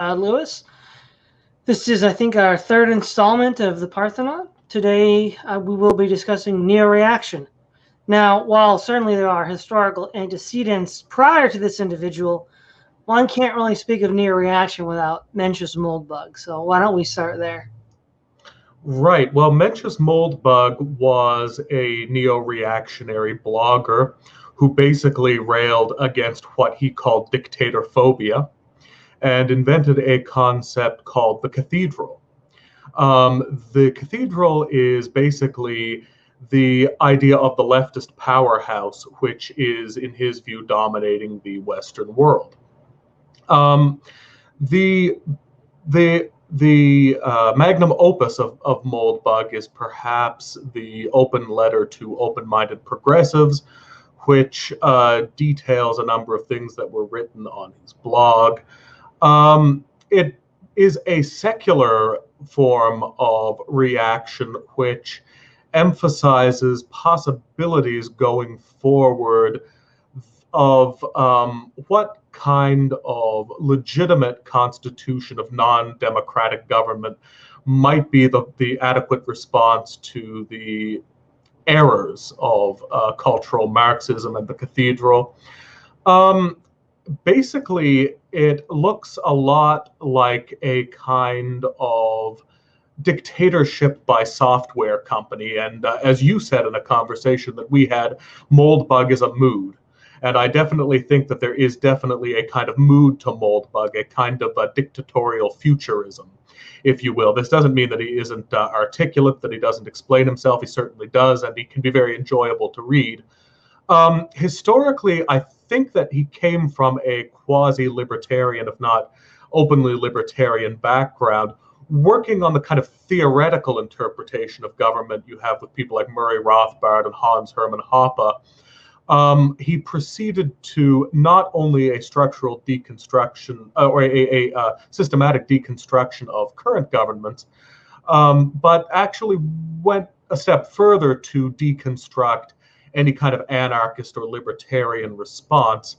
Lewis. This is, I think, our third installment of the Parthenon. Today, we will be discussing NeoReaction. Now, while certainly there are historical antecedents prior to this individual, one can't really speak of NeoReaction without Mencius Moldbug. So why don't we start there? Right. Well, Mencius Moldbug was a neo-reactionary blogger who basically railed against what he called dictator phobia and invented a concept called the cathedral. The cathedral is basically the idea of the leftist powerhouse, which is, in his view, dominating the Western world. The magnum opus of Moldbug is perhaps the open letter to open-minded progressives, which details a number of things that were written on his blog. It is a secular form of reaction which emphasizes possibilities going forward of what kind of legitimate constitution of non-democratic government might be the adequate response to the errors of cultural Marxism and the cathedral. Basically, it looks a lot like a kind of dictatorship by software company. And as you said in a conversation that we had, Moldbug is a mood. And I definitely think that there is definitely a kind of mood to Moldbug, a kind of a dictatorial futurism, if you will. This doesn't mean that he isn't articulate, that he doesn't explain himself. He certainly does, and he can be very enjoyable to read. Historically, I think that he came from a quasi-libertarian, if not openly libertarian background, working on the kind of theoretical interpretation of government you have with people like Murray Rothbard and Hans Hermann Hoppe. He proceeded to not only a structural deconstruction or a systematic deconstruction of current governments, but actually went a step further to deconstruct any kind of anarchist or libertarian response.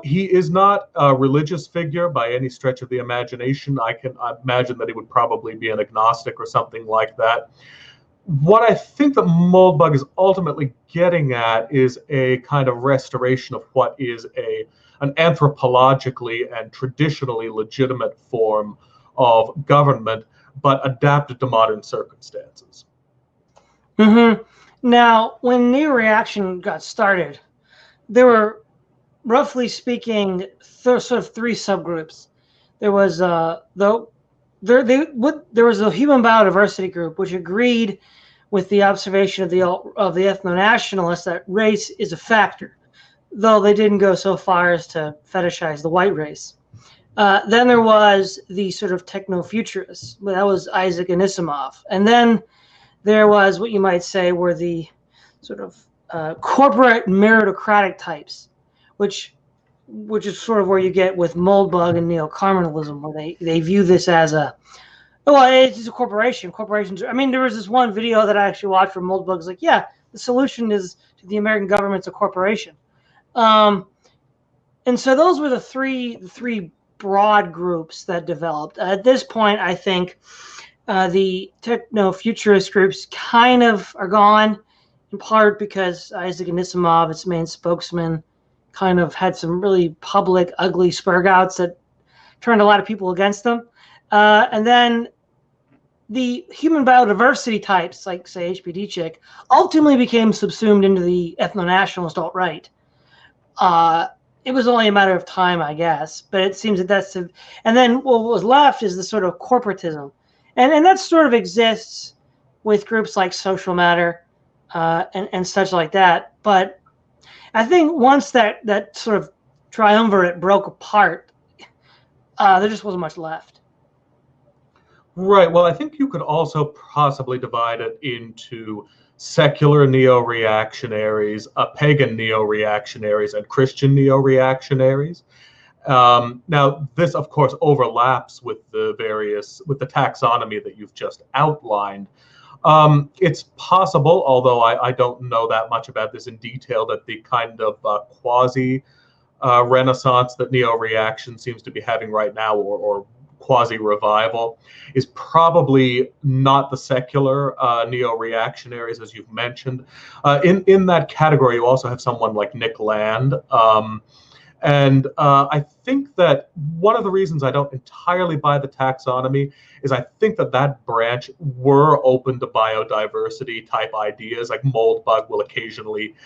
He is not a religious figure by any stretch of the imagination. I can imagine that he would probably be an agnostic or something like that. What I think that Moldbug is ultimately getting at is a kind of restoration of what is an anthropologically and traditionally legitimate form of government, but adapted to modern circumstances. Mm-hmm. Now, when NeoReaction got started, there were, roughly speaking, sort of three subgroups. There was there was a human biodiversity group which agreed with the observation of the ethno-nationalists that race is a factor, though they didn't go so far as to fetishize the white race. Then there was the sort of techno-futurists. That was Isaac Anisimov. And then there was what you might say were the sort of corporate meritocratic types, which is sort of where you get with Moldbug and neo-communalism, where they view this as it's just a corporation. Corporations. I mean, there was this one video that I actually watched from Moldbug's like, yeah, the solution is to the American government's a corporation. And so those were the three broad groups that developed. At this point, I think the techno-futurist groups kind of are gone, in part because Isaac Anisimov, its main spokesman, kind of had some really public, ugly spurgouts that turned a lot of people against them. And then the human biodiversity types, like, say, HPD Chick, ultimately became subsumed into the ethno-nationalist alt-right. It was only a matter of time, I guess, but it seems that that's... And then what was left is the sort of corporatism. And that sort of exists with groups like Social Matter and such like that. But I think once that sort of triumvirate broke apart, there just wasn't much left. Right. Well, I think you could also possibly divide it into secular neo-reactionaries, pagan neo-reactionaries, and Christian neo-reactionaries. Now, this, of course, overlaps with the taxonomy that you've just outlined. It's possible, although I don't know that much about this in detail, that the kind of quasi renaissance that neo-reaction seems to be having right now, or quasi-revival, is probably not the secular neo-reactionaries, as you've mentioned. In that category, you also have someone like Nick Land. And I think that one of the reasons I don't entirely buy the taxonomy is I think that that branch were open to biodiversity type ideas. Like Moldbug will occasionally,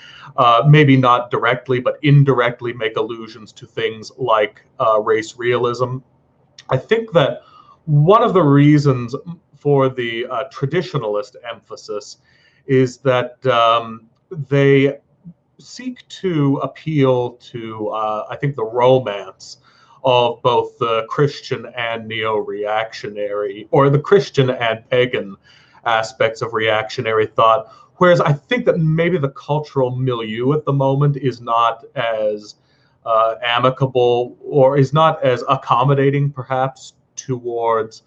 maybe not directly, but indirectly make allusions to things like race realism. I think that one of the reasons for the traditionalist emphasis is that they seek to appeal to, I think, the romance of both the Christian and neo-reactionary, or the Christian and pagan aspects of reactionary thought. Whereas I think that maybe the cultural milieu at the moment is not as amicable, or is not as accommodating, perhaps, towards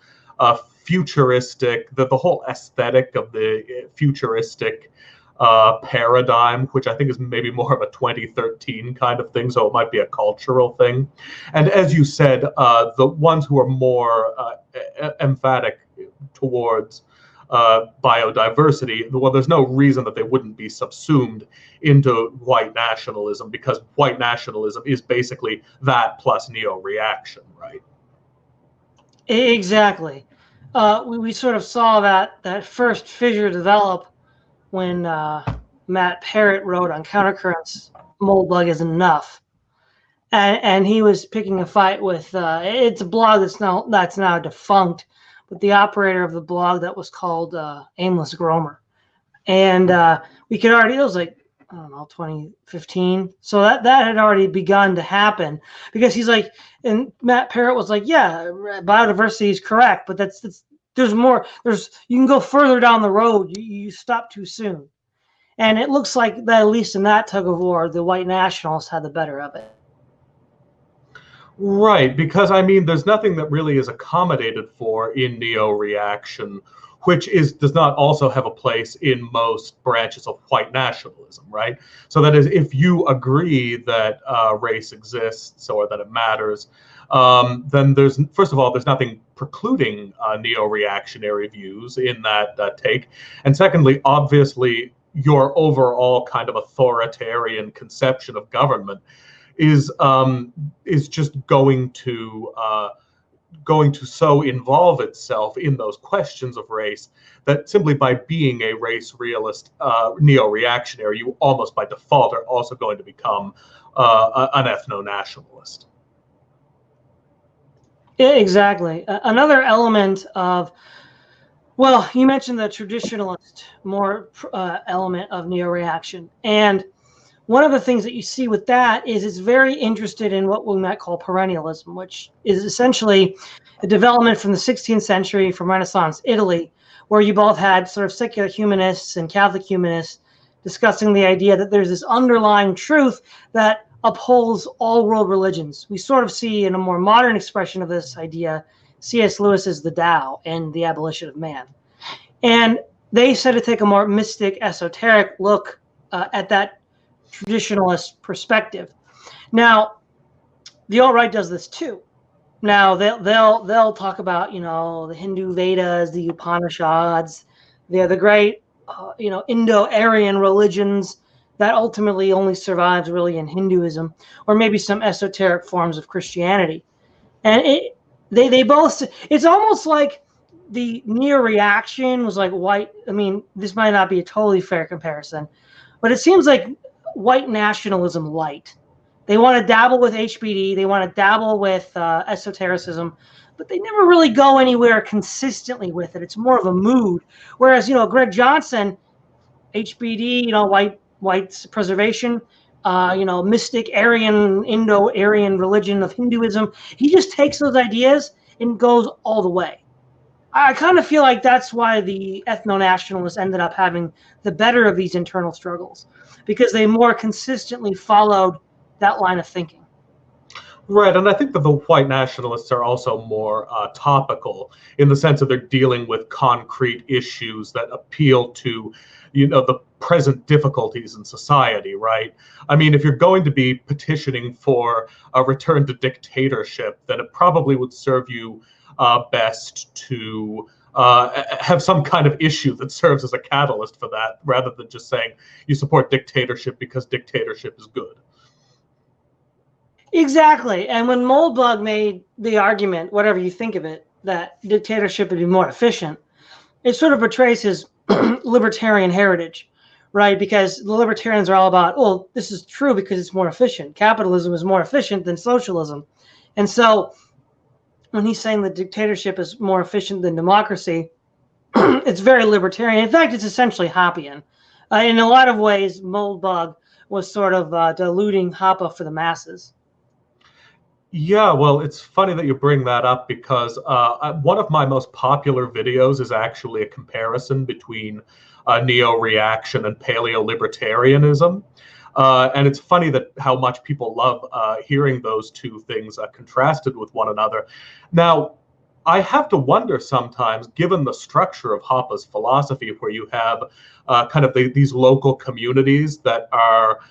futuristic, the whole aesthetic of the futuristic paradigm, which I think is maybe more of a 2013 kind of thing, so it might be a cultural thing. And as you said, the ones who are more emphatic towards biodiversity, well, there's no reason that they wouldn't be subsumed into white nationalism, because white nationalism is basically that plus neo-reaction, right? Exactly. We sort of saw that first fissure develop when Matt Parrott wrote on Countercurrents, Moldbug Isn't Enough. And he was picking a fight with, it's a blog that's now defunct, but the operator of the blog that was called Aimless Gromer. And we could already, it was like, I don't know, 2015. So that had already begun to happen, because he's like, and Matt Parrott was like, yeah, biodiversity is correct, but there's more, you can go further down the road. You stop too soon. And it looks like that, at least in that tug of war, the white nationalists had the better of it. Right, because I mean, there's nothing that really is accommodated for in neo-reaction, which does not also have a place in most branches of white nationalism, right? So that is, if you agree that race exists or that it matters, then first of all, there's nothing precluding neo-reactionary views in that take. And secondly, obviously, your overall kind of authoritarian conception of government is just going to so involve itself in those questions of race that simply by being a race realist neo-reactionary, you almost by default are also going to become an ethno-nationalist. Exactly. Another element of, well, you mentioned the traditionalist more element of neo-reaction, and one of the things that you see with that is it's very interested in what we might call perennialism, which is essentially a development from the 16th century, from Renaissance Italy, where you both had sort of secular humanists and Catholic humanists discussing the idea that there's this underlying truth that upholds all world religions. We sort of see in a more modern expression of this idea, C.S. Lewis's The Tao and the Abolition of Man. And they said to take a more mystic, esoteric look at that traditionalist perspective. Now, the alt-right does this too. Now they'll talk about, you know, the Hindu Vedas, the Upanishads, the great Indo-Aryan religions that ultimately only survives really in Hinduism, or maybe some esoteric forms of Christianity. And they both, it's almost like the neo-reaction was like white. I mean, this might not be a totally fair comparison, but it seems like white nationalism light. They want to dabble with HBD, they want to dabble with esotericism, but they never really go anywhere consistently with it. It's more of a mood. Whereas, Greg Johnson, HBD, white preservation, mystic Aryan, Indo-Aryan religion of Hinduism, he just takes those ideas and goes all the way. I kind of feel like that's why the ethno-nationalists ended up having the better of these internal struggles, because they more consistently followed that line of thinking. Right, and I think that the white nationalists are also more topical in the sense that they're dealing with concrete issues that appeal to, the present difficulties in society, right? I mean, if you're going to be petitioning for a return to dictatorship, then it probably would serve you best to have some kind of issue that serves as a catalyst for that, rather than just saying you support dictatorship because dictatorship is good. Exactly. And when Moldbug made the argument, whatever you think of it, that dictatorship would be more efficient, it sort of betrays his libertarian heritage, right? Because the libertarians are all about, well, this is true because it's more efficient. Capitalism is more efficient than socialism. And so when he's saying that dictatorship is more efficient than democracy, it's very libertarian. In fact, it's essentially Hoppean. In a lot of ways, Moldbug was sort of diluting Hoppe for the masses. Yeah, well, it's funny that you bring that up because one of my most popular videos is actually a comparison between neo-reaction and paleo-libertarianism. And it's funny that how much people love hearing those two things contrasted with one another. Now, I have to wonder sometimes, given the structure of Hoppe's philosophy, where you have kind of these local communities that are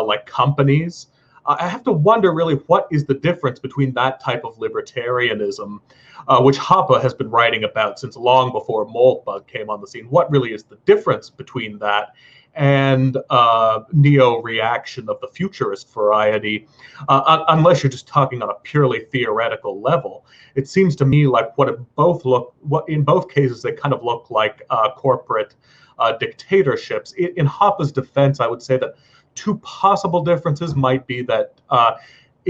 like companies, I have to wonder really what is the difference between that type of libertarianism, which Hoppe has been writing about since long before Moldbug came on the scene. What really is the difference between that and neo-reaction of the futurist variety, unless you're just talking on a purely theoretical level? It seems to me like what in both cases they kind of look like corporate dictatorships. In Hoppe's defense, I would say that two possible differences might be that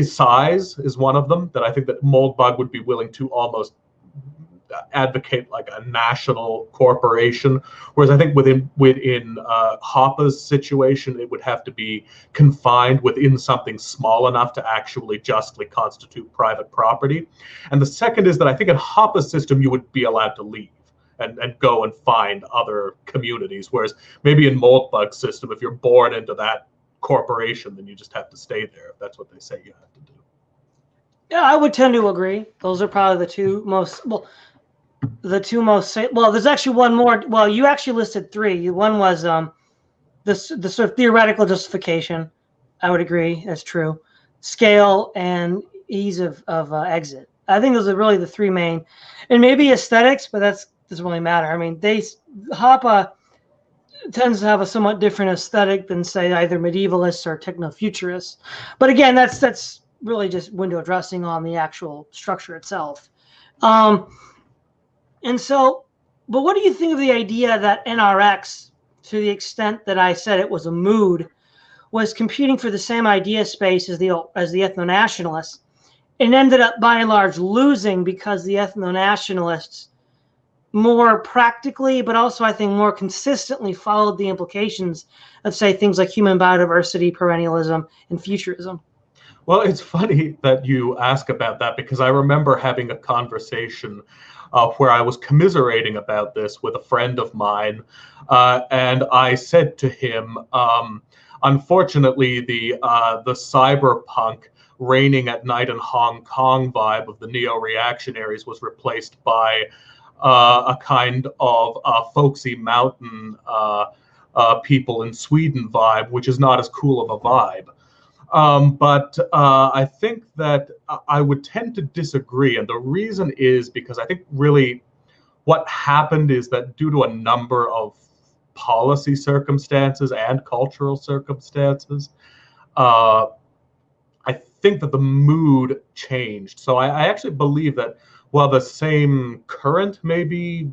size is one of them, that I think that Moldbug would be willing to almost advocate like a national corporation, whereas I think within Hoppe's situation, it would have to be confined within something small enough to actually justly constitute private property. And the second is that I think in Hoppe's system, you would be allowed to leave and go and find other communities, whereas maybe in Moldbug's system, if you're born into that corporation, then you just have to stay there if that's what they say you have to do. Yeah, I would tend to agree. Those are probably the two most well, there's actually one more. Well, you actually listed three. One was the sort of theoretical justification. I would agree, that's true. Scale and ease of exit. I think those are really the three main, and maybe aesthetics, but that doesn't really matter. I mean, Hoppe tends to have a somewhat different aesthetic than, say, either medievalists or techno-futurists. But again, that's really just window dressing on the actual structure itself. And so, but what do you think of the idea that NRX, to the extent that I said it was a mood, was competing for the same idea space as the ethno-nationalists, and ended up by and large losing because the ethno-nationalists more practically, but also I think more consistently followed the implications of, say, things like human biodiversity, perennialism, and futurism? Well, it's funny that you ask about that because I remember having a conversation where I was commiserating about this with a friend of mine, and I said to him, unfortunately, the cyberpunk reigning at night in Hong Kong vibe of the neo-reactionaries was replaced by a kind of folksy mountain people in Sweden vibe, which is not as cool of a vibe. But I think that I would tend to disagree. And the reason is because I think really what happened is that due to a number of policy circumstances and cultural circumstances, I think that the mood changed. So I actually believe that while the same current may be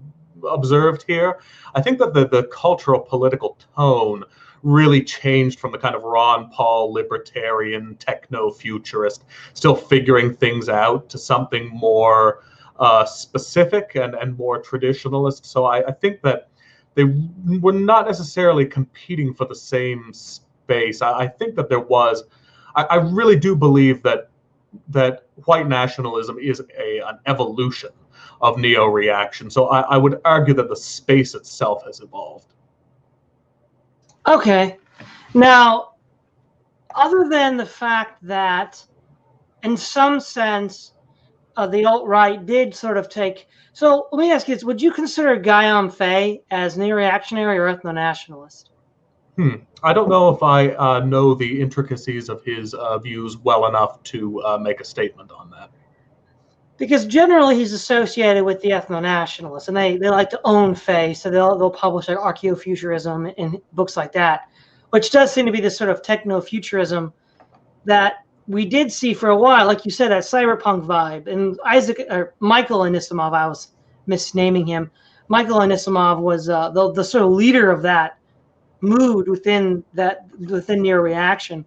observed here, I think that the cultural political tone really changed from the kind of Ron Paul libertarian techno-futurist, still figuring things out, to something more specific and more traditionalist. So I think that they were not necessarily competing for the same space. I think that there was, I really do believe that white nationalism is an evolution of neo-reaction. So I would argue that the space itself has evolved. Okay. Now, other than the fact that in some sense, the alt-right did sort of take. So let me ask you this: would you consider Guillaume Faye as neo-reactionary or ethno-nationalist? I don't know if I know the intricacies of his views well enough to make a statement on that. Because generally he's associated with the ethno-nationalists, and they like to own Faye, so they'll publish like archaeofuturism and books like that, which does seem to be this sort of techno-futurism that we did see for a while, like you said, that cyberpunk vibe. And Michael Anisimov, I was misnaming him. Michael Anisimov was the sort of leader of that mood within NeoReaction.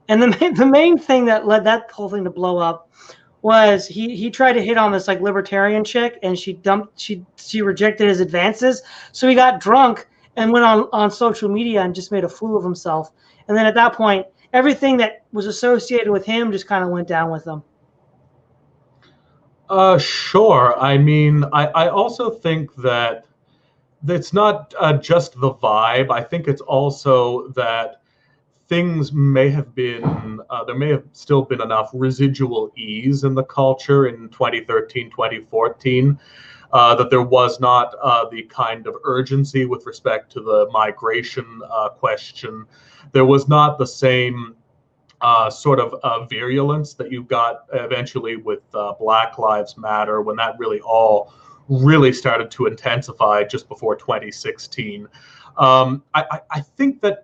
And the main thing that led that whole thing to blow up was he tried to hit on this like libertarian chick, and she rejected his advances. So he got drunk and went on social media and just made a fool of himself. And then at that point, everything that was associated with him just kind of went down with him. Sure. I mean, I also think that it's not just the vibe. I think it's also that things may have been, there may have still been enough residual ease in the culture in 2013, 2014, that there was not the kind of urgency with respect to the migration question. There was not the same sort of virulence that you got eventually with Black Lives Matter, when that really started to intensify just before 2016. I think that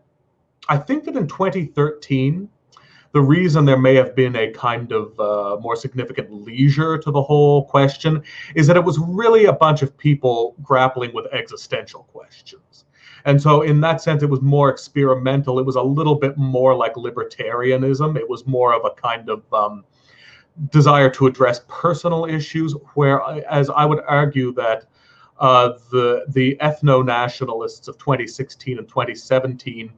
in 2013, the reason there may have been a kind of more significant leisure to the whole question is that it was really a bunch of people grappling with existential questions. And so in that sense, it was more experimental. It was a little bit more like libertarianism. It was more of a kind of desire to address personal issues, whereas I would argue that the ethno-nationalists of 2016 and 2017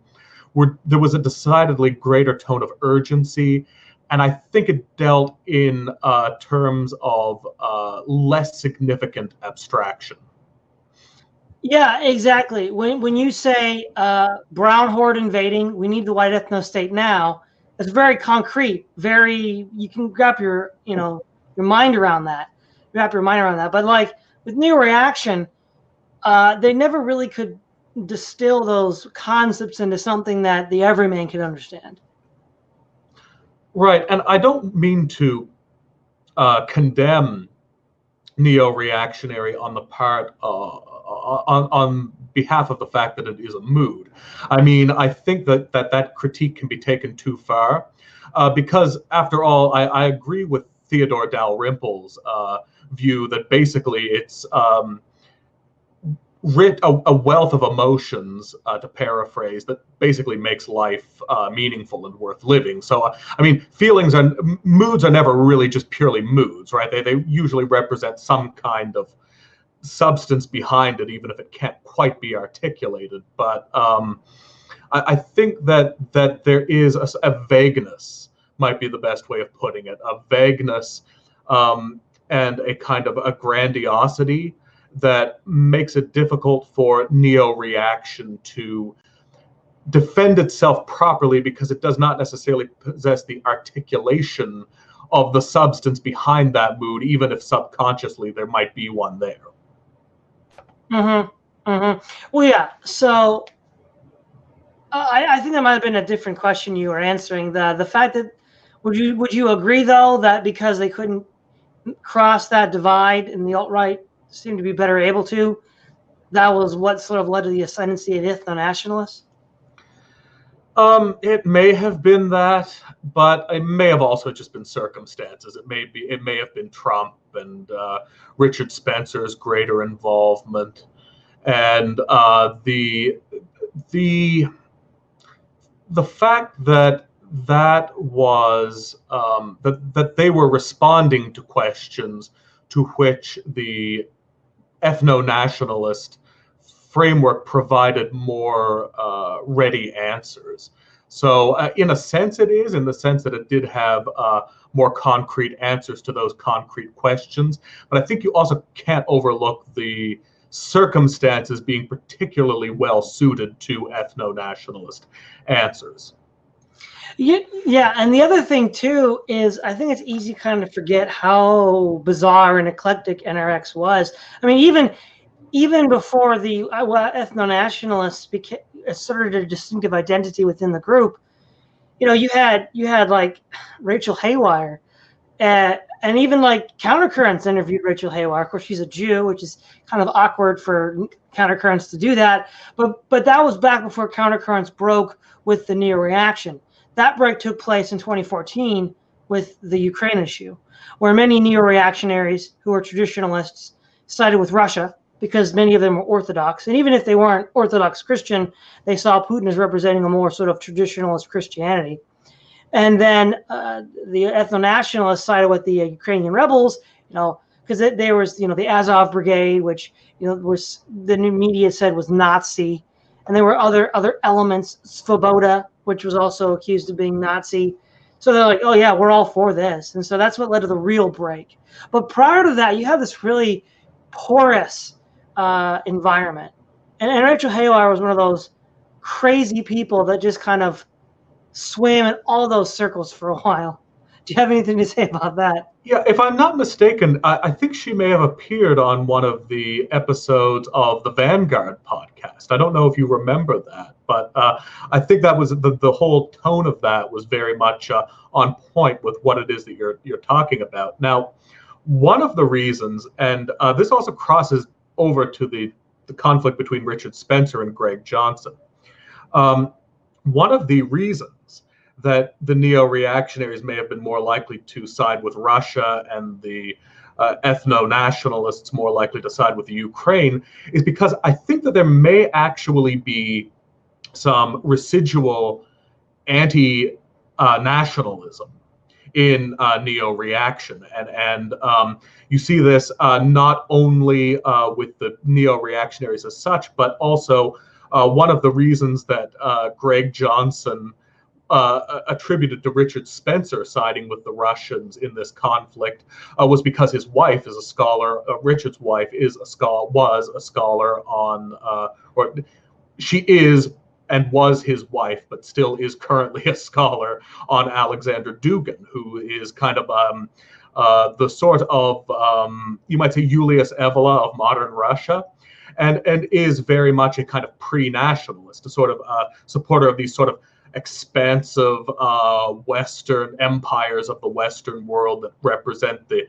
there was a decidedly greater tone of urgency, and I think it dealt in terms of less significant abstraction. Yeah, exactly. When you say brown horde invading, we need the white ethno state now, it's very concrete. You can wrap your mind around that. But like with NeoReaction, they never really could distill those concepts into something that the everyman could understand. Right, and I don't mean to condemn neo-reactionary on the part on behalf of the fact that it is a mood. I mean, I think that critique can be taken too far, because after all, I agree with Theodore Dalrymple's view that basically it's a wealth of emotions, to paraphrase, that basically makes life meaningful and worth living. So, I mean, moods are never really just purely moods, right? They usually represent some kind of substance behind it, even if it can't quite be articulated. But I think that there is a vagueness, might be the best way of putting it, a vagueness and a kind of a grandiosity that makes it difficult for neo-reaction to defend itself properly, because it does not necessarily possess the articulation of the substance behind that mood, even if subconsciously there might be one there. Well, yeah. So I think that might have been a different question you were answering. The fact that would you agree though that because they couldn't cross that divide and the alt-right seemed to be better able to, that was what sort of led to the ascendancy of ethno-nationalists? It may have been that, but it may have also just been circumstances. It may have been Trump and Richard Spencer's greater involvement, and the fact that was that they were responding to questions to which the ethno-nationalist framework provided more ready answers. So in a sense it is, in the sense that it did have more concrete answers to those concrete questions. But I think you also can't overlook the circumstances being particularly well suited to ethno-nationalist answers. Yeah, and the other thing too is I think it's easy kind of forget how bizarre and eclectic NRX was. I mean, even before the ethno-nationalists asserted a distinctive identity within the group, you had like Rachel Haywire, and even like Countercurrents interviewed Rachel Haywire. Of course, she's a Jew, which is kind of awkward for Countercurrents to do that. But that was back before Countercurrents broke with the NeoReaction. That break took place in 2014 with the Ukraine issue, where many neo-reactionaries who are traditionalists sided with Russia because many of them were Orthodox. And even if they weren't Orthodox Christian, they saw Putin as representing a more sort of traditionalist Christianity. And then the ethno-nationalists sided with the Ukrainian rebels, because there was, the Azov Brigade, which, was the new media said was Nazi. And there were other elements, Svoboda, which was also accused of being Nazi. So they're like, oh, yeah, we're all for this. And so that's what led to the real break. But prior to that, you have this really porous environment. And Rachel Haywire was one of those crazy people that just kind of swam in all those circles for a while. Do you have anything to say about that? Yeah, if I'm not mistaken, I think she may have appeared on one of the episodes of the Vanguard podcast. I don't know if you remember that, but I think that was the whole tone of that was very much on point with what it is that you're talking about. Now, one of the reasons, and this also crosses over to the conflict between Richard Spencer and Greg Johnson. One of the reasons that the neo-reactionaries may have been more likely to side with Russia and the ethno-nationalists more likely to side with the Ukraine is because I think that there may actually be some residual anti-nationalism in neo-reaction. And you see this not only with the neo-reactionaries as such, but also one of the reasons that Greg Johnson attributed to Richard Spencer siding with the Russians in this conflict was because his wife is a scholar. Richard's wife was a scholar on, or she is and was his wife, but still is currently a scholar on Alexander Dugin, who is kind of the sort of, you might say, Julius Evola of modern Russia. And is very much a kind of pre-nationalist, a sort of supporter of these sort of expansive Western empires of the Western world that represent the,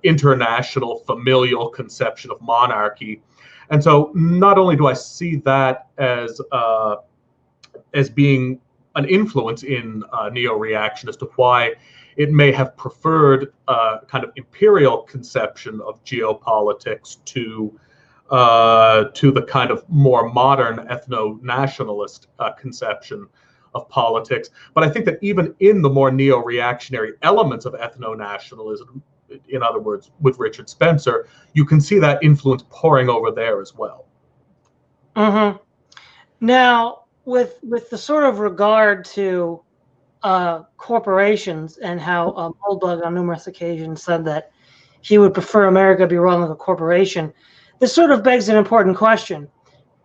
international familial conception of monarchy. And so, not only do I see that as being an influence in neo-reaction as to why it may have preferred kind of imperial conception of geopolitics to the kind of more modern ethno-nationalist conception of politics. But I think that even in the more neo-reactionary elements of ethno-nationalism, in other words, with Richard Spencer, you can see that influence pouring over there as well. Mm-hmm. Now, with the sort of regard to corporations and how Moldbug on numerous occasions said that he would prefer America be run like a corporation, this sort of begs an important question.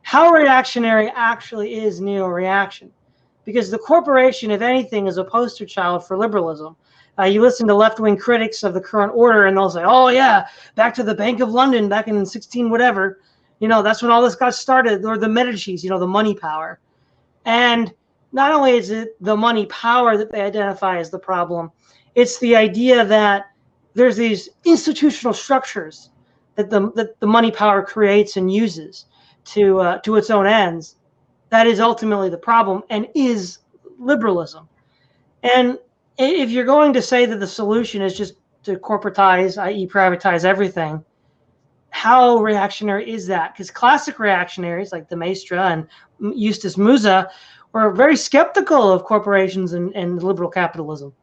How reactionary actually is neo-reaction? Because the corporation, if anything, is a poster child for liberalism. You listen to left-wing critics of the current order, and they'll say, oh, yeah, back to the Bank of London back in 16 whatever. That's when all this got started, or the Medicis, the money power. And not only is it the money power that they identify as the problem, it's the idea that there's these institutional structures that the money power creates and uses to its own ends. That is ultimately the problem and is liberalism. And if you're going to say that the solution is just to corporatize, i.e. privatize everything, how reactionary is that? Because classic reactionaries like de Maistre and Eustace Musa were very skeptical of corporations and liberal capitalism.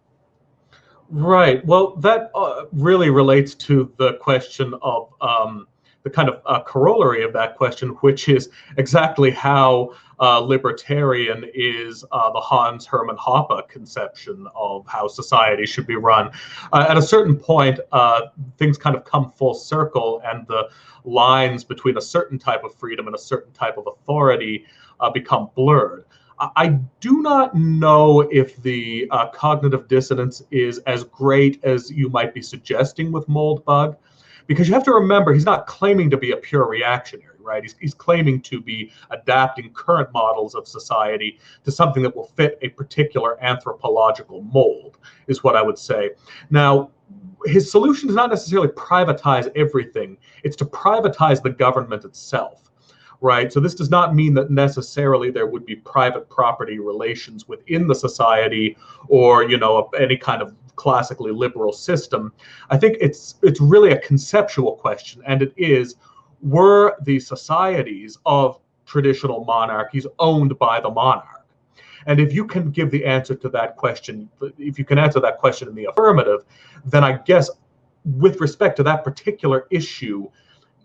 Right. Well, that really relates to the question of the kind of corollary of that question, which is exactly how libertarian is the Hans Hermann Hoppe conception of how society should be run. At a certain point, things kind of come full circle, and the lines between a certain type of freedom and a certain type of authority become blurred. I do not know if the cognitive dissonance is as great as you might be suggesting with Moldbug, because you have to remember he's not claiming to be a pure reactionary, right? He's claiming to be adapting current models of society to something that will fit a particular anthropological mold, is what I would say. Now, his solution is not necessarily privatize everything, it's to privatize the government itself. Right, so this does not mean that necessarily there would be private property relations within the society, or any kind of classically liberal system. I think it's really a conceptual question, and it is: were the societies of traditional monarchies owned by the monarch? And if you can give the answer to that question, if you can answer that question in the affirmative, then I guess with respect to that particular issue,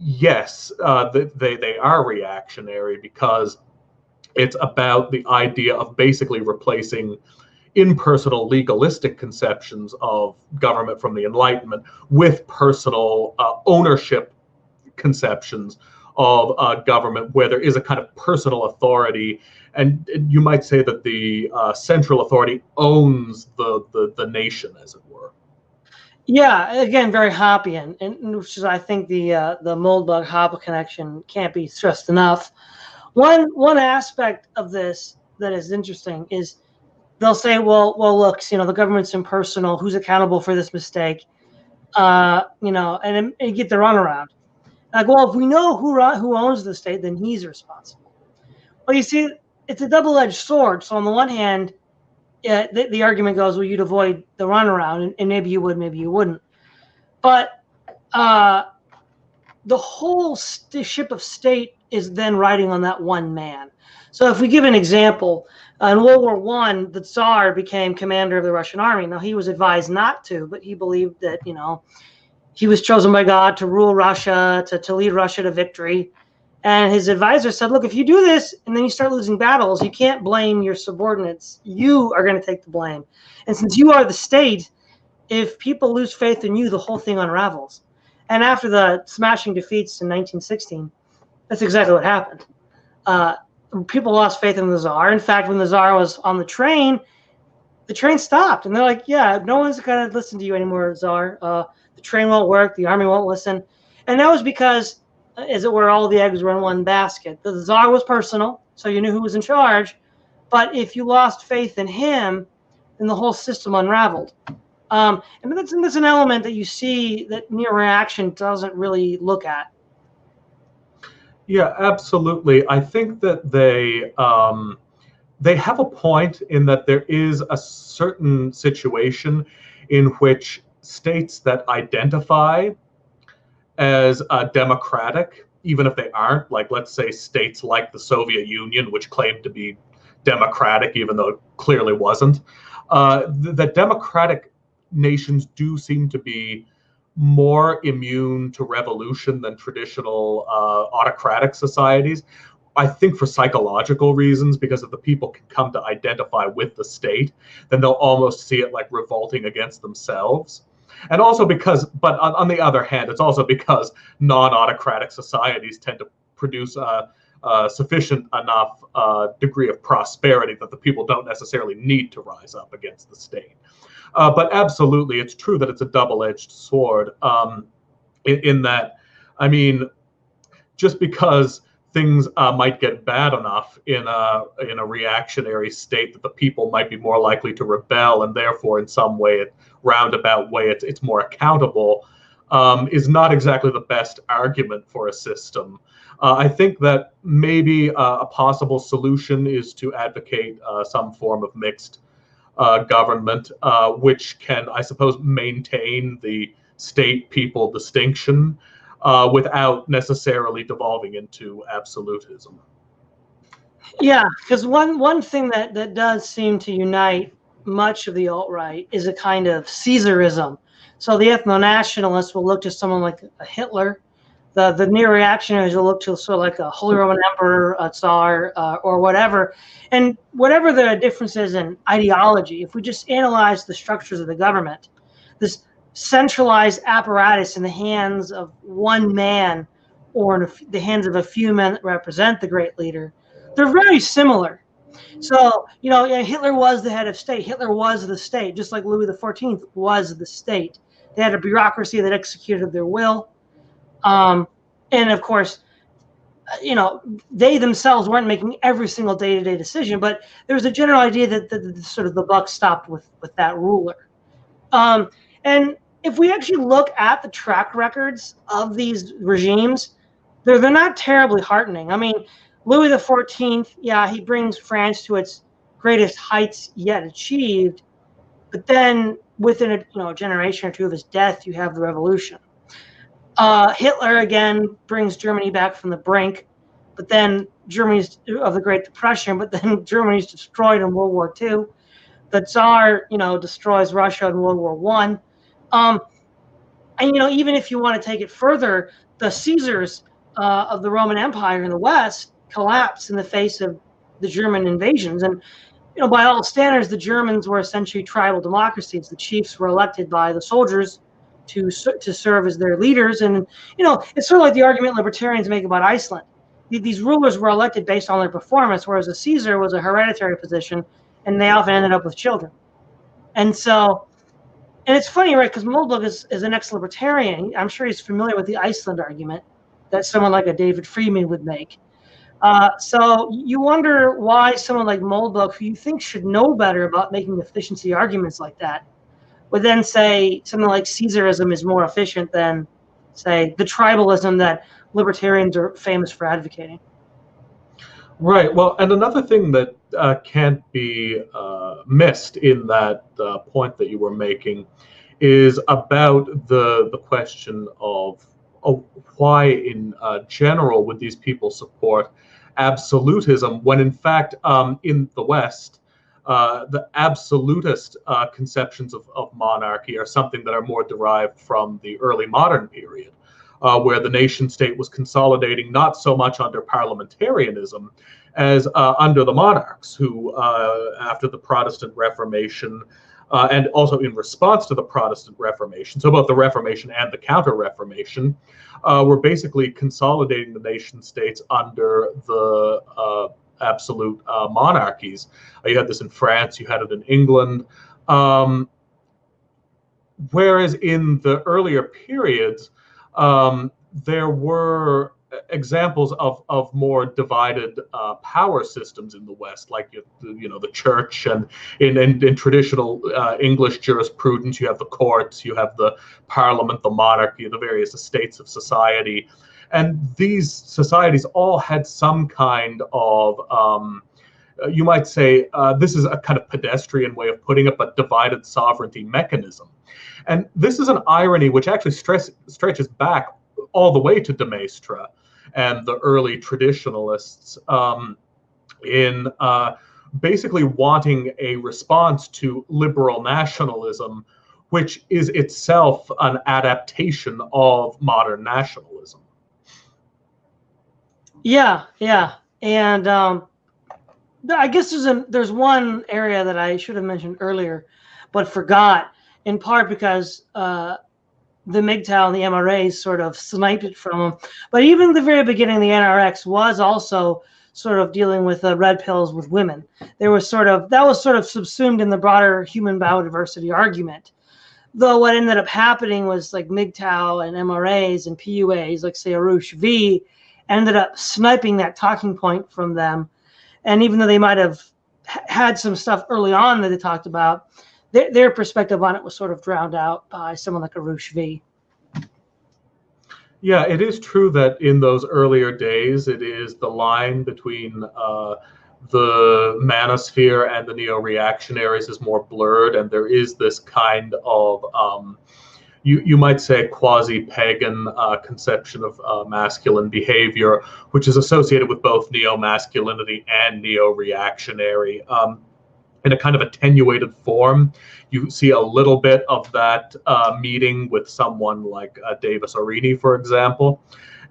yes, they are reactionary, because it's about the idea of basically replacing impersonal legalistic conceptions of government from the Enlightenment with personal ownership conceptions of government, where there is a kind of personal authority, and you might say that the central authority owns the nation, as it were. Yeah, again, very Hoppean, and which is, I think, the Moldbug Hoppe connection can't be stressed enough. One aspect of this that is interesting is they'll say, well, look, the government's impersonal. Who's accountable for this mistake? And get the runaround. Like, well, if we know who owns the state, then he's responsible. Well, you see, it's a double-edged sword. So on the one hand, the argument goes, well, you'd avoid the runaround, and maybe you would, maybe you wouldn't. But the whole ship of state is then riding on that one man. So if we give an example, in World War I, the Tsar became commander of the Russian army. Now, he was advised not to, but he believed that, he was chosen by God to rule Russia, to lead Russia to victory. And his advisor said, look, if you do this and then you start losing battles, you can't blame your subordinates. You are going to take the blame. And since you are the state, if people lose faith in you, the whole thing unravels. And after the smashing defeats in 1916, that's exactly what happened. People lost faith in the Tsar. In fact, when the Tsar was on the train stopped. And they're like, yeah, no one's going to listen to you anymore, Tsar. The train won't work. The army won't listen. And that was because, as it were, all the eggs were in one basket. The Tsar was personal, so you knew who was in charge. But if you lost faith in him, then the whole system unraveled. And that's an element that you see that NeoReaction doesn't really look at. Yeah, absolutely. I think that they have a point in that there is a certain situation in which states that identify as democratic, even if they aren't, like, let's say, states like the Soviet Union, which claimed to be democratic, even though it clearly wasn't, that democratic nations do seem to be more immune to revolution than traditional autocratic societies. I think for psychological reasons, because if the people can come to identify with the state, then they'll almost see it like revolting against themselves. And also because, but on the other hand, it's also because non-autocratic societies tend to produce a sufficient enough degree of prosperity that the people don't necessarily need to rise up against the state. But absolutely, it's true that it's a double-edged sword in that, I mean, just because things might get bad enough in a reactionary state that the people might be more likely to rebel, and therefore in some way, roundabout way, it's more accountable, is not exactly the best argument for a system. I think that maybe a possible solution is to advocate some form of mixed government, which can, I suppose, maintain the state-people distinction without necessarily devolving into absolutism. Yeah, because one thing that does seem to unite much of the alt-right is a kind of Caesarism. So the ethno-nationalists will look to someone like a Hitler. The neo-reactionaries will look to sort of like a Holy Roman Emperor, a Tsar, or whatever. And whatever the differences in ideology, if we just analyze the structures of the government, this centralized apparatus in the hands of one man or in the hands of a few men that represent the great leader, they're very similar. So, yeah, Hitler was the head of state. Hitler was the state, just like Louis XIV was the state. They had a bureaucracy that executed their will. And of course, they themselves weren't making every single day-to-day decision, but there was a general idea that sort of the buck stopped with that ruler. And if we actually look at the track records of these regimes, they're not terribly heartening. I mean, Louis XIV, yeah, he brings France to its greatest heights yet achieved, but then within a generation or two of his death, you have the revolution. Hitler again brings Germany back from the brink, but then Germany's of the Great Depression, but then Germany's destroyed in World War II. The Tsar, destroys Russia in World War I. And even if you want to take it further, the Caesars of the Roman Empire in the West collapsed in the face of the German invasions. And by all standards, the Germans were essentially tribal democracies. The chiefs were elected by the soldiers to serve as their leaders. And it's sort of like the argument libertarians make about Iceland. These rulers were elected based on their performance, whereas a Caesar was a hereditary position, and they often ended up with children. And so, and it's funny, right? Because Moldbug is an ex-libertarian. I'm sure he's familiar with the Iceland argument that someone like a David Friedman would make. So you wonder why someone like Moldbug, who you think should know better about making efficiency arguments like that, would then say something like Caesarism is more efficient than, say, the tribalism that libertarians are famous for advocating. Right. Well, and another thing that can't be missed in that point that you were making is about the question of why, in general, would these people support absolutism when, in fact, in the West, the absolutist conceptions of monarchy are something that are more derived from the early modern period, where the nation state was consolidating not so much under parliamentarianism as under the monarchs, who, after the Protestant Reformation, and also in response to the Protestant Reformation, so both the Reformation and the Counter-Reformation, were basically consolidating the nation states under the absolute monarchies. You had this in France, you had it in England. Whereas in the earlier periods, there were examples of more divided power systems in the West, like the church, and in traditional English jurisprudence, you have the courts, you have the parliament, the monarchy, the various estates of society, and these societies all had some kind of you might say this is a kind of pedestrian way of putting it, but divided sovereignty mechanism. And this is an irony which actually stretches back all the way to de Maistre and the early traditionalists in basically wanting a response to liberal nationalism, which is itself an adaptation of modern nationalism. Yeah. And I guess there's one area that I should have mentioned earlier, but forgot, in part because the MGTOW and the MRAs sort of sniped it from them. But even at the very beginning, the NRX was also sort of dealing with red pills with women. That was sort of subsumed in the broader human biodiversity argument. Though what ended up happening was like MGTOW and MRAs and PUAs, like say Arush V, ended up sniping that talking point from them. And even though they might have had some stuff early on that they talked about, their perspective on it was sort of drowned out by someone like Arush V. Yeah, it is true that in those earlier days, it is the line between the manosphere and the neo-reactionaries is more blurred, and there is this kind of you might say quasi-pagan conception of masculine behavior, which is associated with both neo-masculinity and neo-reactionary. In a kind of attenuated form. You see a little bit of that meeting with someone like Davis Arini, for example.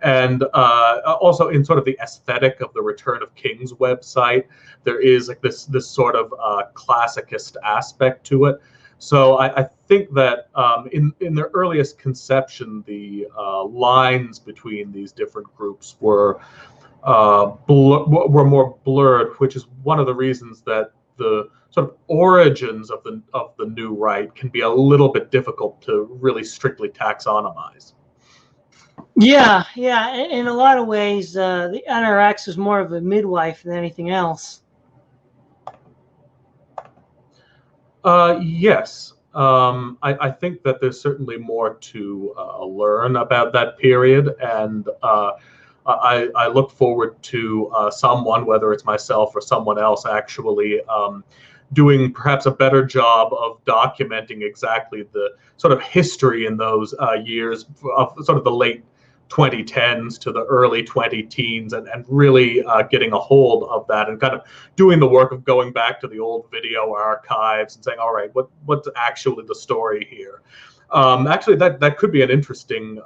And also in sort of the aesthetic of the Return of Kings website, there is like this sort of classicist aspect to it. So I think that in their earliest conception, the lines between these different groups were were more blurred, which is one of the reasons that the sort of origins of the new right can be a little bit difficult to really strictly taxonomize. Yeah, yeah. In a lot of ways, the NRX is more of a midwife than anything else. Yes. I think that there's certainly more to learn about that period, and I look forward to someone, whether it's myself or someone else, actually doing perhaps a better job of documenting exactly the sort of history in those years of sort of the late 2010s to the early 2010s, and really getting a hold of that and kind of doing the work of going back to the old video archives and saying, all right, what's actually the story here? Actually, that could be an interesting,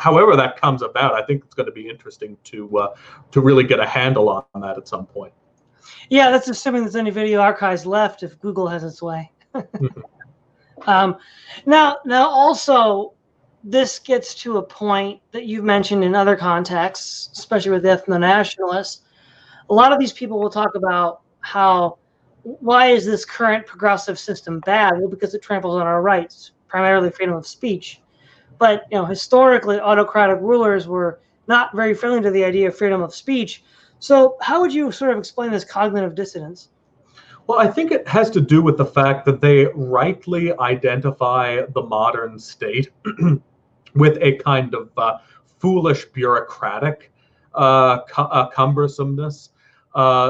however that comes about, I think it's going to be interesting to really get a handle on that at some point. Yeah, that's assuming there's any video archives left if Google has its way. Now also, this gets to a point that you've mentioned in other contexts, especially with ethno-nationalists. A lot of these people will talk about why is this current progressive system bad? Well, because it tramples on our rights, primarily freedom of speech. But historically, autocratic rulers were not very friendly to the idea of freedom of speech. So how would you sort of explain this cognitive dissonance? Well, I think it has to do with the fact that they rightly identify the modern state with a kind of foolish bureaucratic cumbersomeness.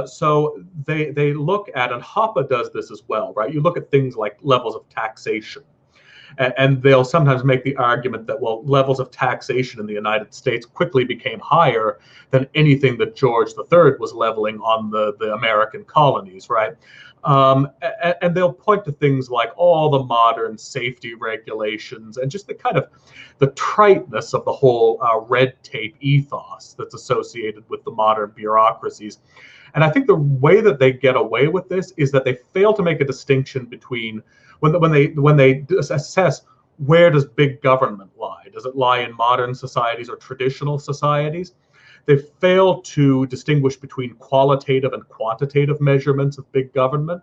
So they look at, and Hoppe does this as well, right? You look at things like levels of taxation, and they'll sometimes make the argument that, well, levels of taxation in the United States quickly became higher than anything that George III was leveling on the American colonies, right? And they'll point to things like all the modern safety regulations and just the kind of the triteness of the whole red tape ethos that's associated with the modern bureaucracies. And I think the way that they get away with this is that they fail to make a distinction between when they assess where does big government lie. Does it lie in modern societies or traditional societies? They fail to distinguish between qualitative and quantitative measurements of big government.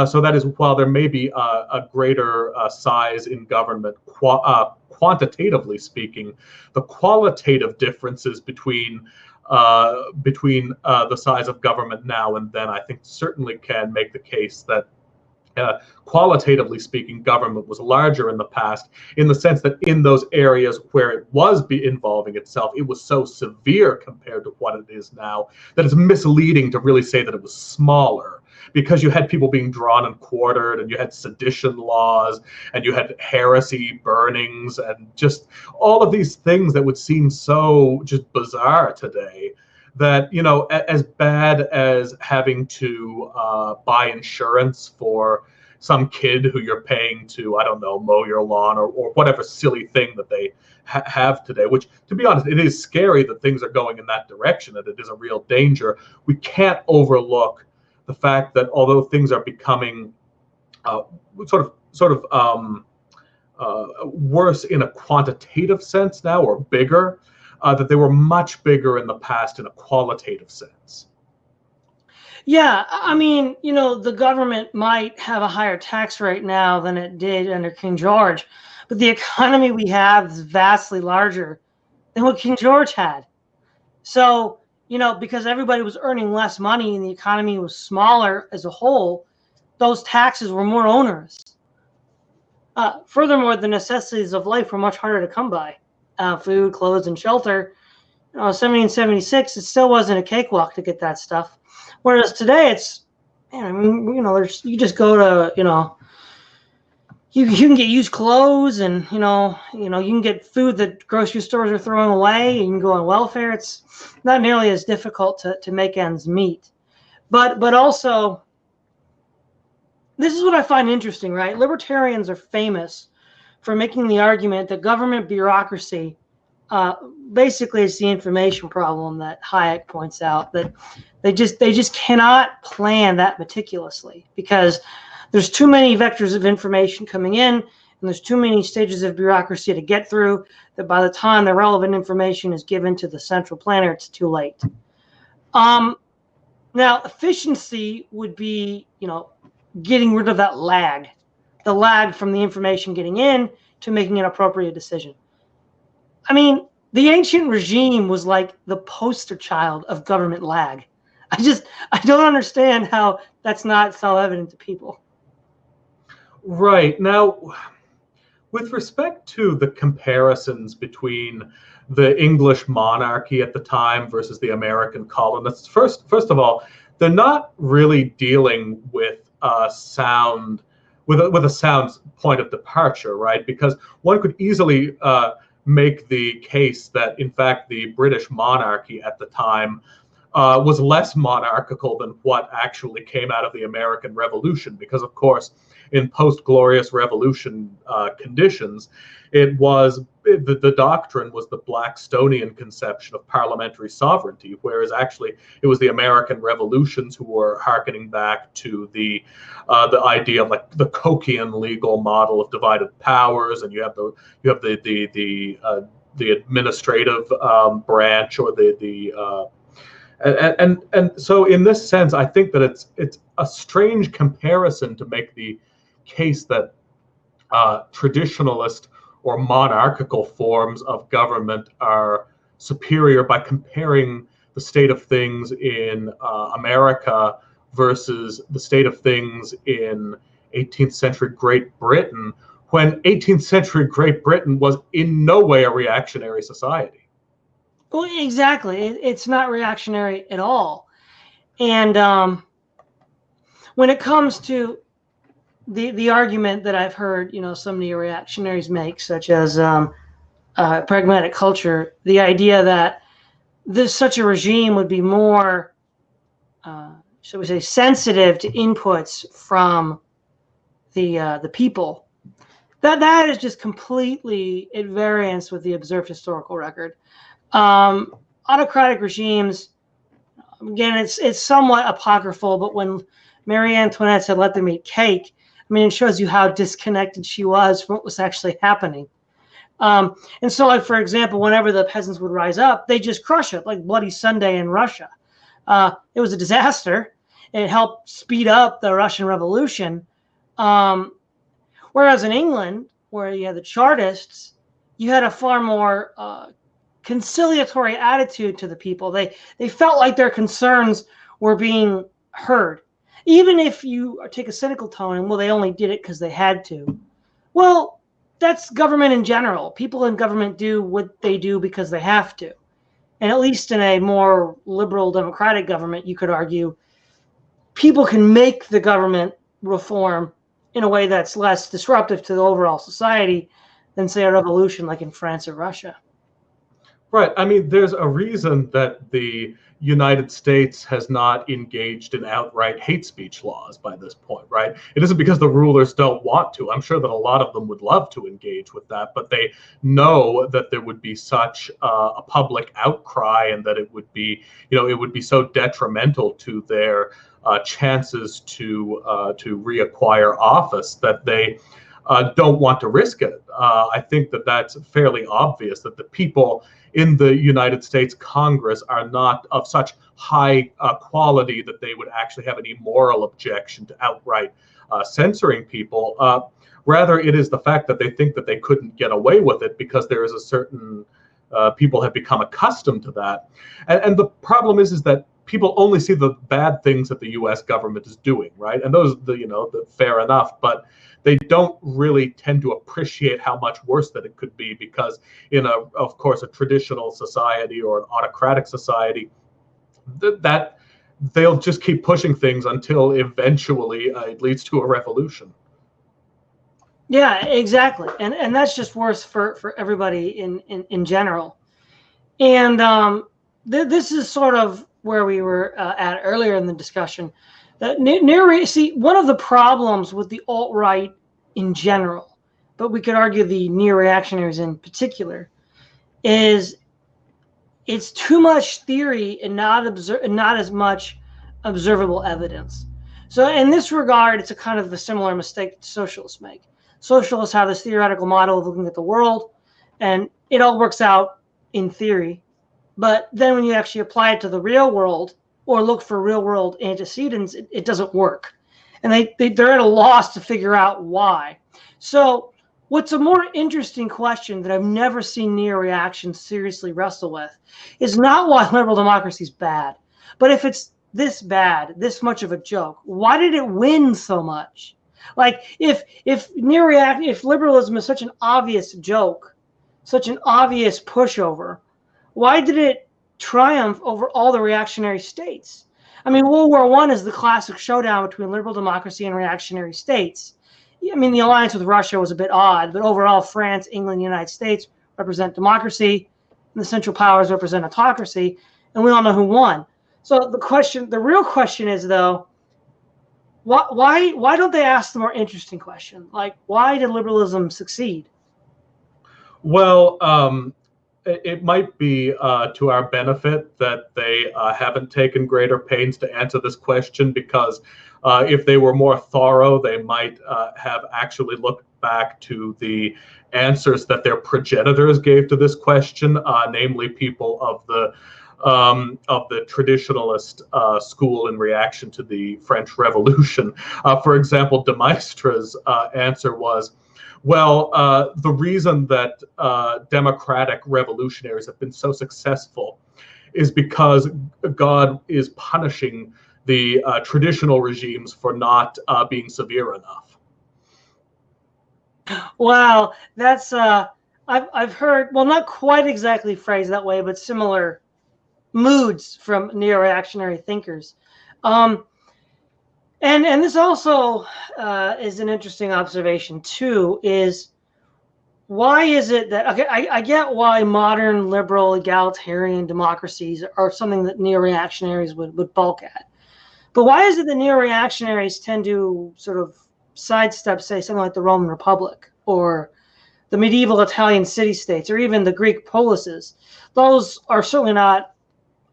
So that is, while there may be a greater size in government, quantitatively speaking, the qualitative differences between the size of government now and then, I think, certainly can make the case that qualitatively speaking, government was larger in the past, in the sense that in those areas where it was involving itself, it was so severe compared to what it is now that it's misleading to really say that it was smaller, because you had people being drawn and quartered, and you had sedition laws, and you had heresy burnings, and just all of these things that would seem so just bizarre today. That, as bad as having to buy insurance for some kid who you're paying to, I don't know, mow your lawn, or whatever silly thing that they have today, which, to be honest, it is scary that things are going in that direction, and it is a real danger. We can't overlook the fact that although things are becoming sort of worse in a quantitative sense now, or bigger, that they were much bigger in the past in a qualitative sense. Yeah, I mean, the government might have a higher tax rate now than it did under King George, but the economy we have is vastly larger than what King George had. So, because everybody was earning less money and the economy was smaller as a whole, those taxes were more onerous. Furthermore, the necessities of life were much harder to come by. Food, clothes, and shelter. 1776, it still wasn't a cakewalk to get that stuff. Whereas today, it's, you just go to, you can get used clothes, and you can get food that grocery stores are throwing away. You can go on welfare. It's not nearly as difficult to make ends meet. But also, this is what I find interesting, right? Libertarians are famous for making the argument that government bureaucracy basically is the information problem that Hayek points out, that they just cannot plan that meticulously, because there's too many vectors of information coming in, and there's too many stages of bureaucracy to get through, that by the time the relevant information is given to the central planner, it's too late. Now, efficiency would be, getting rid of that lag, the lag from the information getting in to making an appropriate decision. I mean, the ancient regime was like the poster child of government lag. I don't understand how that's not self-evident to people. Right. Now, with respect to the comparisons between the English monarchy at the time versus the American colonists, first of all, they're not really dealing with a sound point of departure, right? Because one could easily make the case that, in fact, the British monarchy at the time was less monarchical than what actually came out of the American Revolution, because, of course, in post-glorious revolution conditions, the doctrine was the Blackstonian conception of parliamentary sovereignty, whereas actually it was the American revolutions who were hearkening back to the idea of like the Kochian legal model of divided powers, and you have the administrative branch, or and so in this sense, I think that it's a strange comparison to make the case that traditionalist or monarchical forms of government are superior by comparing the state of things in America versus the state of things in 18th century Great Britain, when 18th century Great Britain was in no way a reactionary society. Well, exactly. It's not reactionary at all. And when it comes to the argument that I've heard, some neo-reactionaries make, such as pragmatic culture, the idea that such a regime would be more, shall we say, sensitive to inputs from the people, that is just completely at variance with the observed historical record. Autocratic regimes, again, it's somewhat apocryphal, but when Marie Antoinette said, "Let them eat cake," I mean, it shows you how disconnected she was from what was actually happening. And so, like, for example, whenever the peasants would rise up, they just crush it, like Bloody Sunday in Russia. It was a disaster. It helped speed up the Russian Revolution. Whereas in England, where you had the Chartists, you had a far more conciliatory attitude to the people. They felt like their concerns were being heard. Even if you take a cynical tone and, well, they only did it because they had to. Well, that's government in general. People in government do what they do because they have to. And at least in a more liberal democratic government, you could argue, people can make the government reform in a way that's less disruptive to the overall society than, say, a revolution like in France or Russia. Right. I mean, there's a reason that the United States has not engaged in outright hate speech laws by this point, right? It isn't because the rulers don't want to. I'm sure that a lot of them would love to engage with that, but they know that there would be such a public outcry, and that it would be, it would be so detrimental to their chances to reacquire office, that they don't want to risk it. I think that that's fairly obvious, that the people in the United States Congress are not of such high quality that they would actually have any moral objection to outright censoring people. Rather, it is the fact that they think that they couldn't get away with it because there is a certain, people have become accustomed to that. And the problem is that people only see the bad things that the U.S. government is doing, right? And those, fair enough, but they don't really tend to appreciate how much worse that it could be, because in of course, a traditional society or an autocratic society, that they'll just keep pushing things until eventually it leads to a revolution. Yeah, exactly. And that's just worse for everybody in general. And this is sort of where we were at earlier in the discussion. See, one of the problems with the alt-right in general, but we could argue the neo-reactionaries in particular, is it's too much theory and not as much observable evidence. So in this regard, it's a kind of a similar mistake that socialists make. socialists have this theoretical model of looking at the world, and it all works out in theory. But then when you actually apply it to the real world or look for real world antecedents, it doesn't work. And they're at a loss to figure out why. So what's a more interesting question that I've never seen NeoReaction seriously wrestle with is not why liberal democracy is bad, but if it's this bad, this much of a joke, why did it win so much? Like if liberalism is such an obvious joke, such an obvious pushover, why did it triumph over all the reactionary states? I mean, World War I is the classic showdown between liberal democracy and reactionary states. I mean, the alliance with Russia was a bit odd, but overall, France, England, the United States represent democracy, and the Central Powers represent autocracy, and we all know who won. So the real question is, though, why don't they ask the more interesting question? Like, why did liberalism succeed? Well, it might be to our benefit that they haven't taken greater pains to answer this question, because if they were more thorough, they might have actually looked back to the answers that their progenitors gave to this question, namely people of the traditionalist school in reaction to the French Revolution. For example, de Maistre's answer was, well, the reason that democratic revolutionaries have been so successful is because God is punishing the traditional regimes for not being severe enough. Wow, that's I've heard, well, not quite exactly phrased that way, but similar moods from neo-reactionary thinkers. And this also is an interesting observation too, is why is it that, okay, I get why modern liberal egalitarian democracies are something that neo-reactionaries would balk at. But why is it that neo-reactionaries tend to sort of sidestep, say, something like the Roman Republic or the medieval Italian city-states or even the Greek polises? Those are certainly not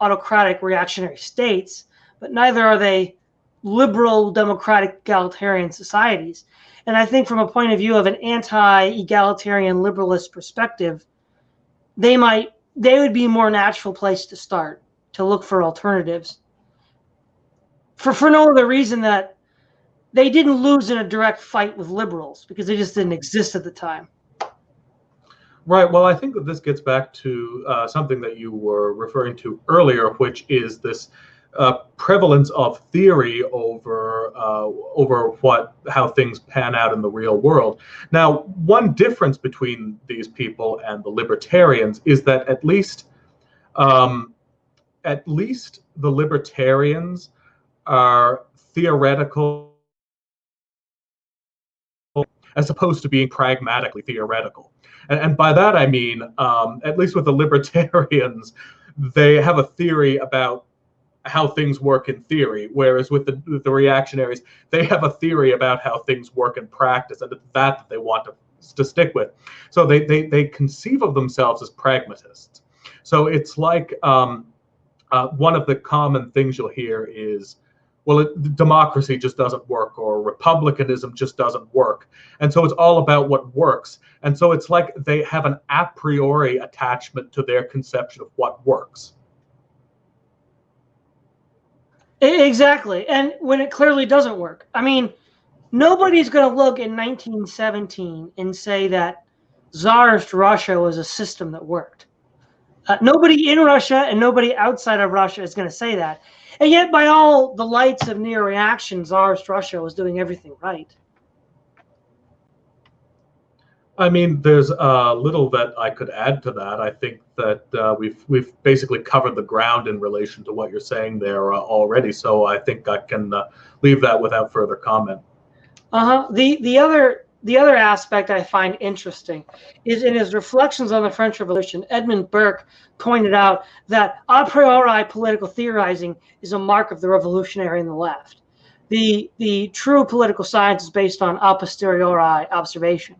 autocratic reactionary states, but neither are they liberal democratic egalitarian societies. And I think from a point of view of an anti-egalitarian liberalist perspective, they would be a more natural place to start, to look for alternatives. For no other reason that they didn't lose in a direct fight with liberals, because they just didn't exist at the time. Right. Well, I think that this gets back to something that you were referring to earlier, which is this prevalence of theory over how things pan out in the real world. Now, one difference between these people and the libertarians is that at least the libertarians are theoretical as opposed to being pragmatically theoretical. And by that I mean, at least with the libertarians, they have a theory about how things work in theory, whereas with the reactionaries, they have a theory about how things work in practice, and it's that they want to stick with. So they conceive of themselves as pragmatists. So it's like one of the common things you'll hear is, well, democracy just doesn't work, or republicanism just doesn't work. And so it's all about what works. And so it's like they have an a priori attachment to their conception of what works. Exactly. And when it clearly doesn't work. I mean, nobody's going to look in 1917 and say that Tsarist Russia was a system that worked. Nobody in Russia and nobody outside of Russia is going to say that. And yet, by all the lights of neo-reaction, Tsarist Russia was doing everything right. I mean, there's little that I could add to that. I think that we've basically covered the ground in relation to what you're saying there already. So I think I can leave that without further comment. The other aspect I find interesting is in his reflections on the French Revolution, Edmund Burke pointed out that a priori political theorizing is a mark of the revolutionary and the left. The true political science is based on a posteriori observation.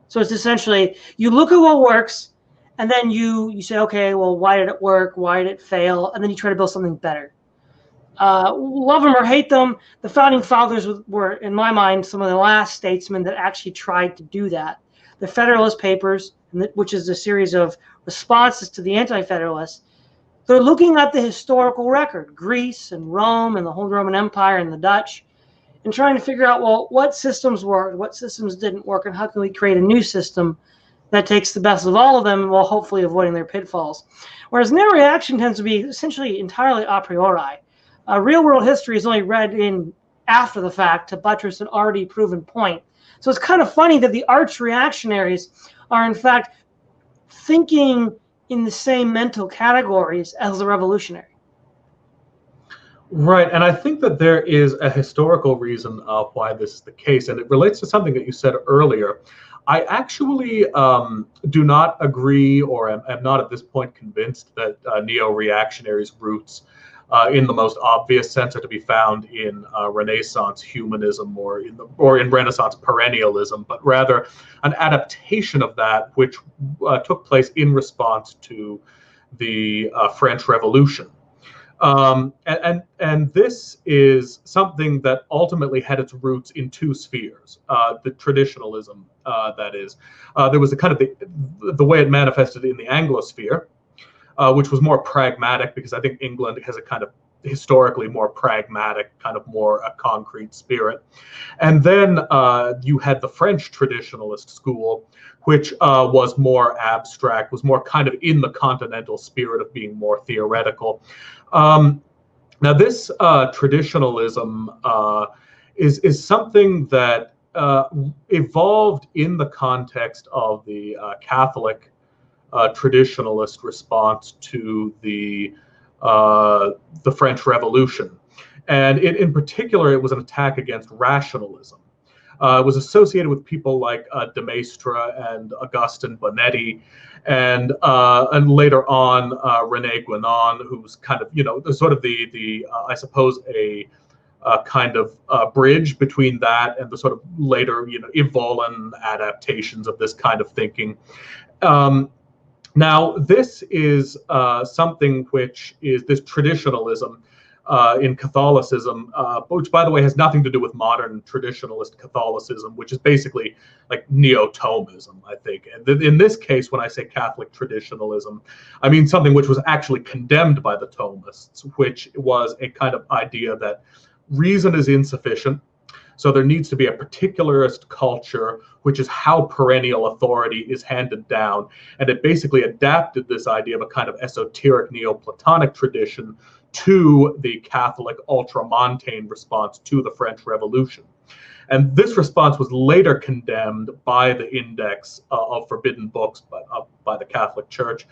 So it's essentially, you look at what works, and then you say, okay, well, why did it work? Why did it fail? And then you try to build something better. Love them or hate them, the founding fathers were, in my mind, some of the last statesmen that actually tried to do that. The Federalist Papers, which is a series of responses to the Anti-Federalists, they're looking at the historical record, Greece and Rome and the Holy Roman Empire and the Dutch, and trying to figure out, well, what systems worked, what systems didn't work, and how can we create a new system that takes the best of all of them while hopefully avoiding their pitfalls. Whereas neo-reaction tends to be essentially entirely a priori. Real-world history is only read in after the fact to buttress an already proven point. So it's kind of funny that the arch reactionaries are in fact thinking in the same mental categories as the revolutionary. Right, and I think that there is a historical reason of why this is the case, and it relates to something that you said earlier. I actually do not agree, or am not at this point convinced that neo-reactionaries' roots in the most obvious sense are to be found in Renaissance humanism or in Renaissance perennialism, but rather an adaptation of that which took place in response to the French Revolution. And this is something that ultimately had its roots in two spheres. The traditionalism, that is, there was a kind of the way it manifested in the Anglosphere, which was more pragmatic, because I think England has a kind of historically more pragmatic, kind of more a concrete spirit. And then you had the French traditionalist school, which was more abstract, was more kind of in the continental spirit of being more theoretical. Now, this traditionalism is something that evolved in the context of the Catholic traditionalist response to the French Revolution. And in particular, it was an attack against rationalism. It was associated with people like de Maistre and Augustin Bonetti, and later on René Guénon, who's kind of, sort of the I suppose a kind of bridge between that and the sort of later, Evolan adaptations of this kind of thinking. Now, this is something which is this traditionalism in Catholicism, which, by the way, has nothing to do with modern traditionalist Catholicism, which is basically like neo-Thomism, I think. And in this case, when I say Catholic traditionalism, I mean something which was actually condemned by the Thomists, which was a kind of idea that reason is insufficient. So there needs to be a particularist culture, which is how perennial authority is handed down. And it basically adapted this idea of a kind of esoteric Neoplatonic tradition to the Catholic ultramontane response to the French Revolution. And this response was later condemned by the Index of Forbidden Books by the Catholic Church,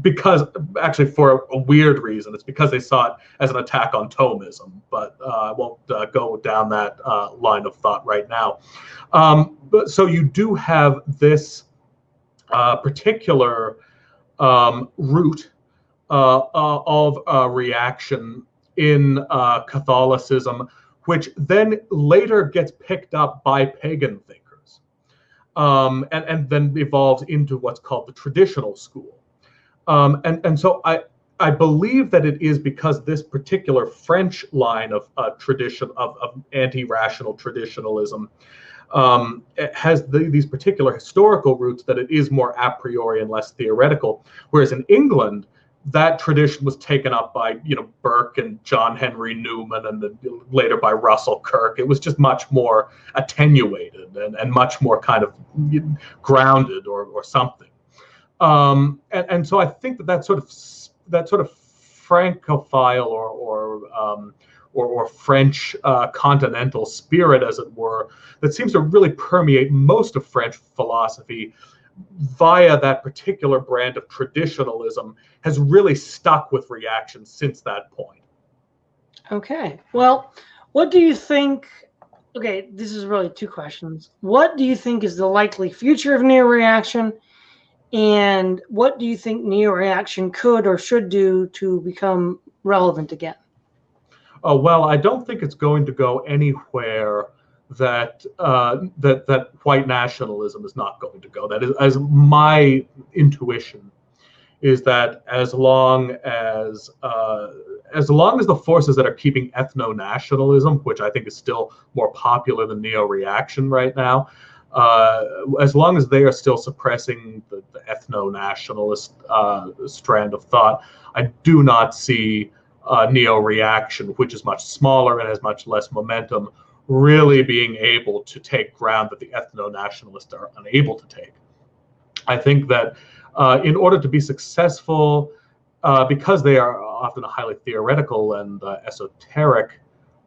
because, actually for a weird reason, it's because they saw it as an attack on Thomism, but I won't go down that line of thought right now. But so you do have this particular root of reaction in Catholicism, which then later gets picked up by pagan thinkers, and then evolves into what's called the traditional school. And so I believe that it is because this particular French line of tradition of anti-rational traditionalism it has these particular historical roots, that it is more a priori and less theoretical. Whereas in England, that tradition was taken up by Burke and John Henry Newman, and then later by Russell Kirk. It was just much more attenuated and much more kind of grounded or something. And so I think that sort of Francophile or French continental spirit, as it were, that seems to really permeate most of French philosophy via that particular brand of traditionalism has really stuck with reaction since that point. Okay. Well, what do you think? Okay, this is really two questions. What do you think is the likely future of neo-reaction? And what do you think neo-reaction could or should do to become relevant again? Well, I don't think it's going to go anywhere that white nationalism is not going to go. That is, as my intuition, is that as long as the forces that are keeping ethno-nationalism, which I think is still more popular than neo-reaction right now, as long as they are still suppressing the ethno-nationalist strand of thought, I do not see neo-reaction, which is much smaller and has much less momentum, really being able to take ground that the ethno-nationalists are unable to take. I think that in order to be successful, because they are often a highly theoretical and esoteric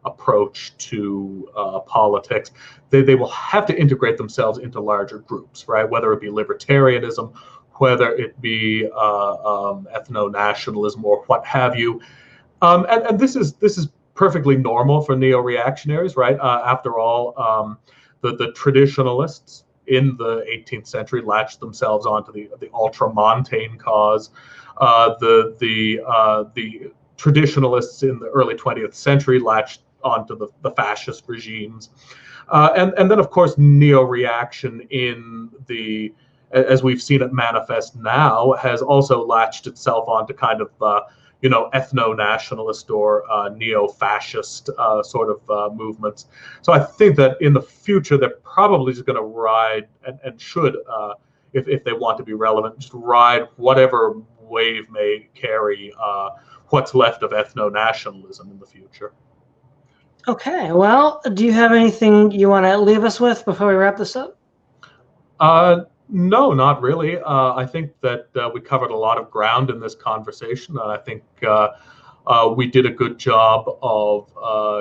approach to politics, they will have to integrate themselves into larger groups, right? Whether it be libertarianism, whether it be ethno-nationalism, or what have you. And this is perfectly normal for neo-reactionaries, right? After all, the traditionalists in the 18th century latched themselves onto the ultramontane cause. The traditionalists in the early 20th century latched onto the fascist regimes. And then, of course, neo-reaction as we've seen it manifest now, has also latched itself onto kind of ethno-nationalist or neo-fascist sort of movements. So I think that in the future, they're probably just going to ride and should, if they want to be relevant, just ride whatever wave may carry what's left of ethno-nationalism in the future. Okay, well, do you have anything you want to leave us with before we wrap this up? No, not really. I think that we covered a lot of ground in this conversation, and I think we did a good job of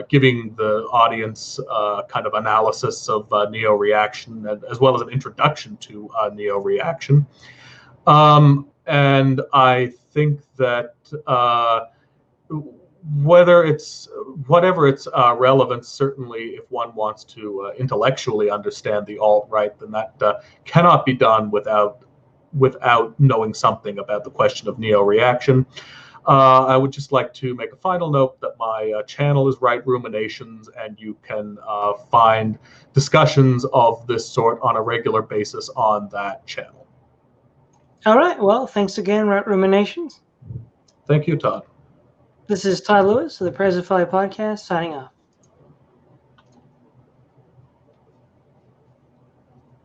giving the audience kind of analysis of neo-reaction, as well as an introduction to neo-reaction. And I think that whatever its relevance, certainly if one wants to intellectually understand the alt-right, then that cannot be done without knowing something about the question of neo-reaction. I would just like to make a final note that my channel is Right Ruminations, and you can find discussions of this sort on a regular basis on that channel. All right, well, thanks again, Right Ruminations. Thank you, Todd. This is Todd Lewis of the President Folly Podcast, signing off.